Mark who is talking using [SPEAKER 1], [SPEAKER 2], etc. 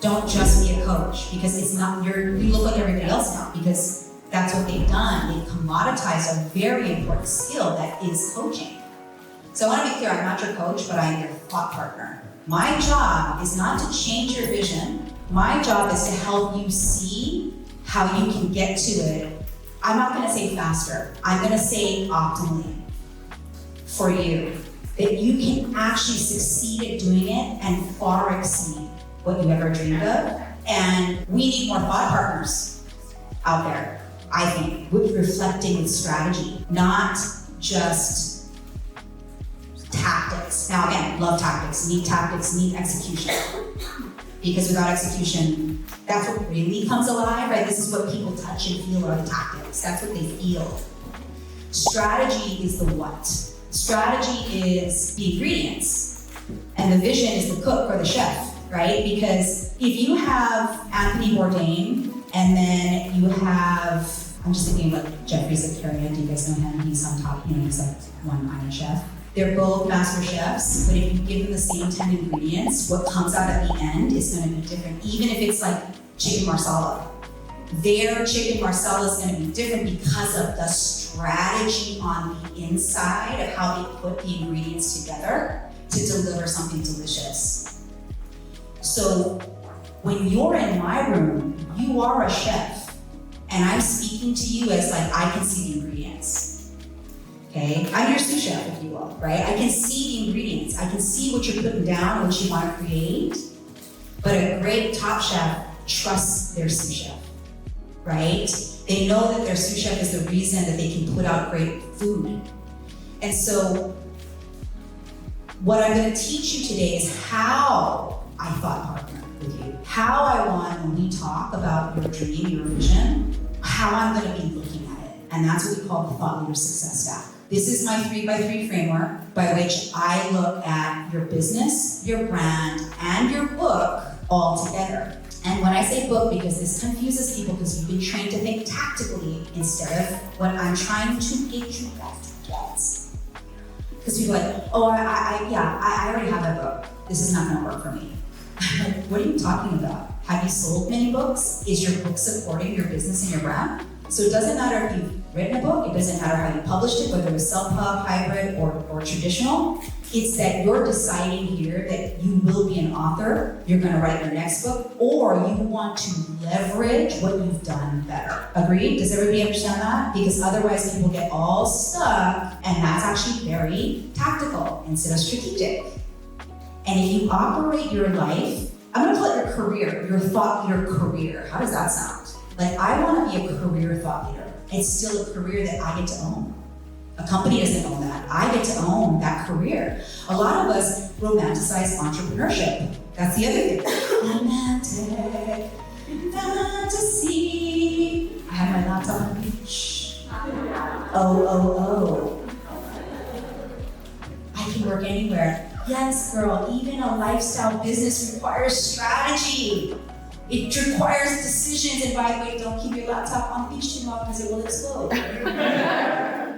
[SPEAKER 1] Don't just be a coach, because it's not, you look like everybody else now, because that's what they've done. They've commoditized a very important skill that is coaching. So I want to be clear, I'm not your coach, but I'm your thought partner. My job is not to change your vision. My job is to help you see how you can get to it. I'm not going to say faster. I'm going to say optimally for you. That you can actually succeed at doing it and far exceed what you ever dreamed of. And we need more thought partners out there, I think, with reflecting with strategy, not just tactics. Now again, love tactics, need execution. Because without execution, that's what really comes alive, right? This is what people touch and feel are the tactics. That's what they feel. Strategy is the what. Strategy is the ingredients. And the vision is the cook or the chef, right? Because if you have Anthony Bourdain, and then you have, I'm just thinking about Jeffrey Zakaria, do you guys know him? He's on top, he's like one Iron Chef. They're both master chefs, but if you give them the same 10 ingredients, what comes out at the end is gonna be different, even if it's like chicken marsala. Their chicken marsala is gonna be different because of the strategy on the inside of how they put the ingredients together to deliver something delicious. So when you're in my room, you are a chef, and I'm speaking to you as like, I can see the ingredients. Okay, I'm your sous chef, if you will, right? I can see the ingredients. I can see what you're putting down and what you want to create. But a great top chef trusts their sous chef, right? They know that their sous chef is the reason that they can put out great food. And so, what I'm going to teach you today is how I thought partner with you. How I want, when we talk about your dream, your vision, how I'm going to be looking at it. And that's what we call the Thought Leader Success Stack. This is my 3x3 framework by which I look at your business, your brand, and your book all together. And when I say book, because this confuses people because you've been trained to think tactically instead of what I'm trying to get you guys to get. Because people are like, oh, I already have that book. This is not gonna work for me. What are you talking about? Have you sold many books? Is your book supporting your business and your brand? So it doesn't matter if you've written a book, it doesn't matter how you published it, whether it was self-pub, hybrid, or traditional. It's that you're deciding here that you will be an author, you're gonna write your next book, or you want to leverage what you've done better. Agreed? Does everybody understand that? Because otherwise people get all stuck, and that's actually very tactical instead of strategic. And if you operate your life, I'm gonna call it your career, your thought leader career. How does that sound? Like, I wanna be a career thought leader. It's still a career that I get to own. A company doesn't own that. I get to own that career. A lot of us romanticize entrepreneurship. That's the other thing. Romantic, fantasy. I have my laptop on the beach. Oh. I can work anywhere. Yes, girl, even a lifestyle business requires strategy. It requires decisions, and by the way, don't keep your laptop on the beach too long because it will explode.